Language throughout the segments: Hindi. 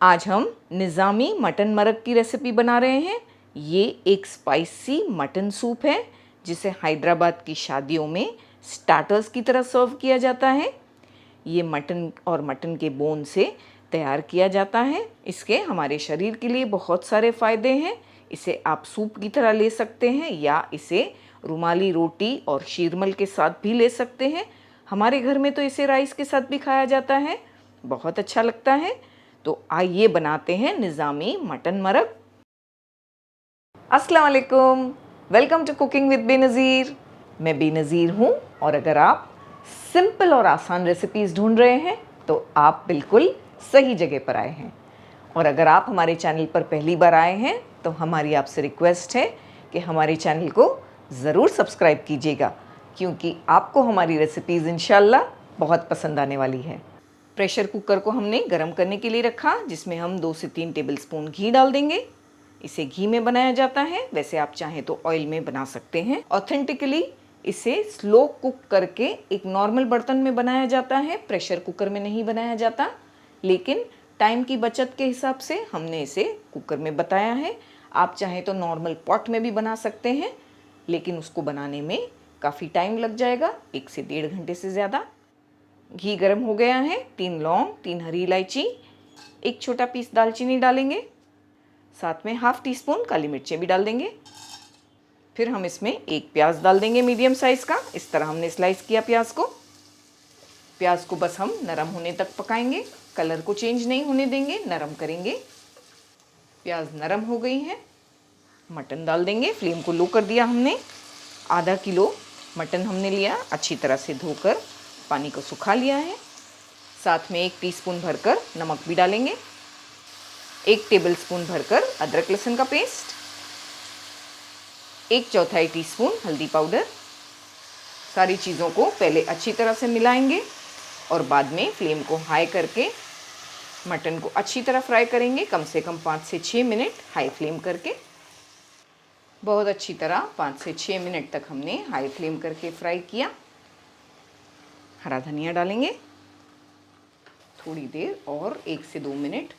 आज हम निज़ामी मटन मरक की रेसिपी बना रहे हैं। ये एक स्पाइसी मटन सूप है जिसे हैदराबाद की शादियों में स्टार्टर्स की तरह सर्व किया जाता है। ये मटन और मटन के बोन से तैयार किया जाता है। इसके हमारे शरीर के लिए बहुत सारे फ़ायदे हैं। इसे आप सूप की तरह ले सकते हैं या इसे रुमाली रोटी और शीरमल के साथ भी ले सकते हैं। हमारे घर में तो इसे राइस के साथ भी खाया जाता है, बहुत अच्छा लगता है। तो आइए बनाते हैं निज़ामी मटन मरक। अस्सलाम वालेकुम, welcome to cooking with Benazir. मैं बेनज़ीर हूँ और अगर आप सिंपल और आसान रेसिपीज़ ढूंढ रहे हैं तो आप बिल्कुल सही जगह पर आए हैं। और अगर आप हमारे चैनल पर पहली बार आए हैं तो हमारी आपसे रिक्वेस्ट है कि हमारे चैनल को ज़रूर सब्सक्राइब कीजिएगा, क्योंकि आपको हमारी रेसिपीज़ इंशाल्लाह बहुत पसंद आने वाली है। प्रेशर कुकर को हमने गरम करने के लिए रखा, जिसमें हम 2 से 3 टेबलस्पून घी डाल देंगे। इसे घी में बनाया जाता है, वैसे आप चाहें तो ऑयल में बना सकते हैं। ऑथेंटिकली इसे स्लो कुक करके एक नॉर्मल बर्तन में बनाया जाता है, प्रेशर कुकर में नहीं बनाया जाता। लेकिन टाइम की बचत के हिसाब से हमने इसे कुकर में बताया है। आप चाहें तो नॉर्मल पॉट में भी बना सकते हैं, लेकिन उसको बनाने में काफ़ी टाइम लग जाएगा, 1 से 1.5 घंटे से ज़्यादा। घी गर्म हो गया है। 3 लौंग, 3 हरी इलायची, 1 छोटा पीस दालचीनी डालेंगे। साथ में ½ टीस्पून काली मिर्चें भी डाल देंगे। फिर हम इसमें 1 प्याज डाल देंगे मीडियम साइज़ का। इस तरह हमने स्लाइस किया प्याज को। प्याज को बस हम नरम होने तक पकाएंगे, कलर को चेंज नहीं होने देंगे, नरम करेंगे। प्याज नरम हो गई है, मटन डाल देंगे। फ्लेम को लो कर दिया हमने। आधा किलो मटन हमने लिया, अच्छी तरह से धोकर पानी को सुखा लिया है। साथ में 1 टीस्पून भरकर नमक भी डालेंगे। 1 टेबलस्पून भरकर अदरक लहसुन का पेस्ट, 1/4 टीस्पून हल्दी पाउडर। सारी चीज़ों को पहले अच्छी तरह से मिलाएंगे और बाद में फ्लेम को हाई करके मटन को अच्छी तरह फ्राई करेंगे, कम से कम 5 से 6 मिनट हाई फ्लेम करके। बहुत अच्छी तरह 5 से 6 मिनट तक हमने हाई फ्लेम करके फ्राई किया। हरा धनिया डालेंगे। थोड़ी देर और 1 से 2 मिनट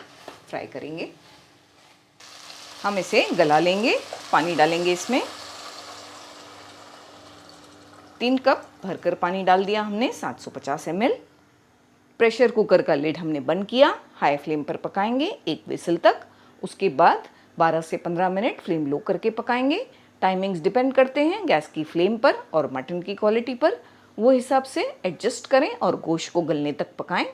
फ्राई करेंगे। हम इसे गला लेंगे, पानी डालेंगे इसमें। 3 कप भरकर पानी डाल दिया हमने, 750 ml। प्रेशर कुकर का लिड हमने बंद किया, हाई फ्लेम पर पकाएंगे 1 विसल तक। उसके बाद 12 से 15 मिनट फ्लेम लो करके पकाएंगे। टाइमिंग्स डिपेंड करते हैं गैस की फ्लेम पर और मटन की क्वालिटी पर, वो हिसाब से एडजस्ट करें और गोश्त को गलने तक पकाएं।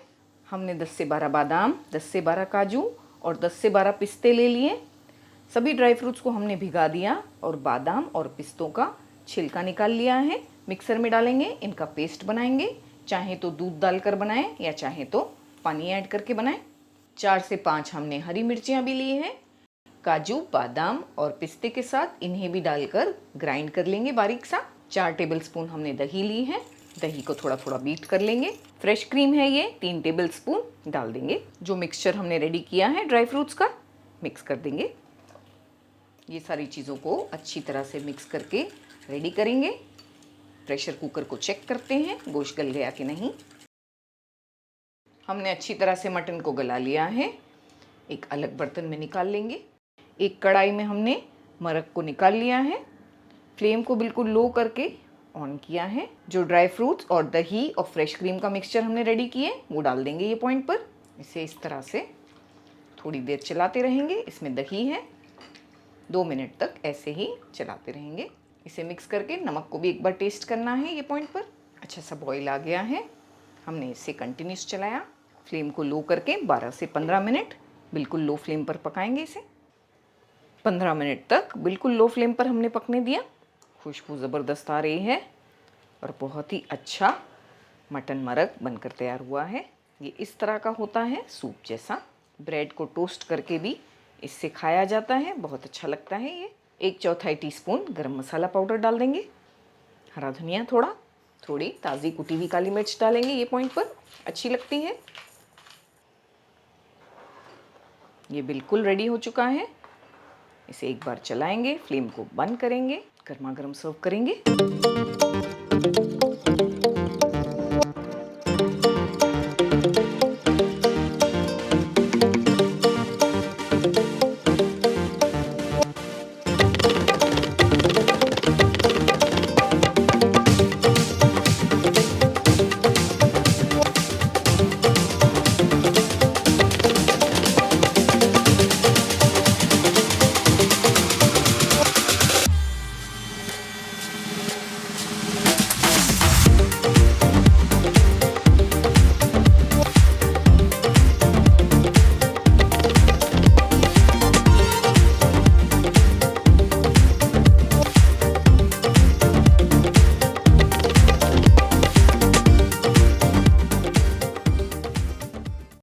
हमने 10 से 12 बादाम, 10 से 12 काजू और 10 से 12 पिस्ते ले लिए। सभी ड्राई फ्रूट्स को हमने भिगा दिया और बादाम और पिस्तों का छिलका निकाल लिया है। मिक्सर में डालेंगे, इनका पेस्ट बनाएंगे। चाहे तो दूध डालकर बनाएं या चाहे तो पानी ऐड करके बनाएं। 4 से 5 हमने हरी मिर्चियाँ भी ली हैं। काजू, बादाम और पिस्ते के साथ इन्हें भी डालकर ग्राइंड कर लेंगे बारीक सा। 4 टेबलस्पून हमने दही ली है, दही को थोड़ा थोड़ा बीट कर लेंगे। फ्रेश क्रीम है ये, 3 टेबलस्पून डाल देंगे। जो मिक्सचर हमने रेडी किया है ड्राई फ्रूट्स का, मिक्स कर देंगे। ये सारी चीज़ों को अच्छी तरह से मिक्स करके रेडी करेंगे। प्रेशर कुकर को चेक करते हैं गोश्त गल गया कि नहीं। हमने अच्छी तरह से मटन को गला लिया है, एक अलग बर्तन में निकाल लेंगे। एक कढ़ाई में हमने मरक को निकाल लिया है। फ्लेम को बिल्कुल लो करके ऑन किया है। जो ड्राई फ्रूट्स और दही और फ्रेश क्रीम का मिक्सचर हमने रेडी किए वो डाल देंगे ये पॉइंट पर। इसे इस तरह से थोड़ी देर चलाते रहेंगे। इसमें दही है, 2 मिनट तक ऐसे ही चलाते रहेंगे। इसे मिक्स करके नमक को भी एक बार टेस्ट करना है ये पॉइंट पर। अच्छा सा बॉईल आ गया है। हमने इसे कंटिन्यूस चलाया। फ्लेम को लो करके 12 से 15 मिनट बिल्कुल लो फ्लेम पर पकाएंगे इसे। 15 मिनट तक बिल्कुल लो फ्लेम पर हमने पकने दिया। खुशबू ज़बरदस्त आ रही है और बहुत ही अच्छा मटन मरक बनकर तैयार हुआ है। ये इस तरह का होता है, सूप जैसा। ब्रेड को टोस्ट करके भी इससे खाया जाता है, बहुत अच्छा लगता है ये। 1/4 टीस्पून गरम मसाला पाउडर डाल देंगे। हरा धनिया थोड़ी ताज़ी कुटी हुई काली मिर्च डालेंगे ये पॉइंट पर, अच्छी लगती है। ये बिल्कुल रेडी हो चुका है। इसे एक बार चलाएंगे, फ्लेम को बंद करेंगे, गर्मा गर्म सर्व करेंगे।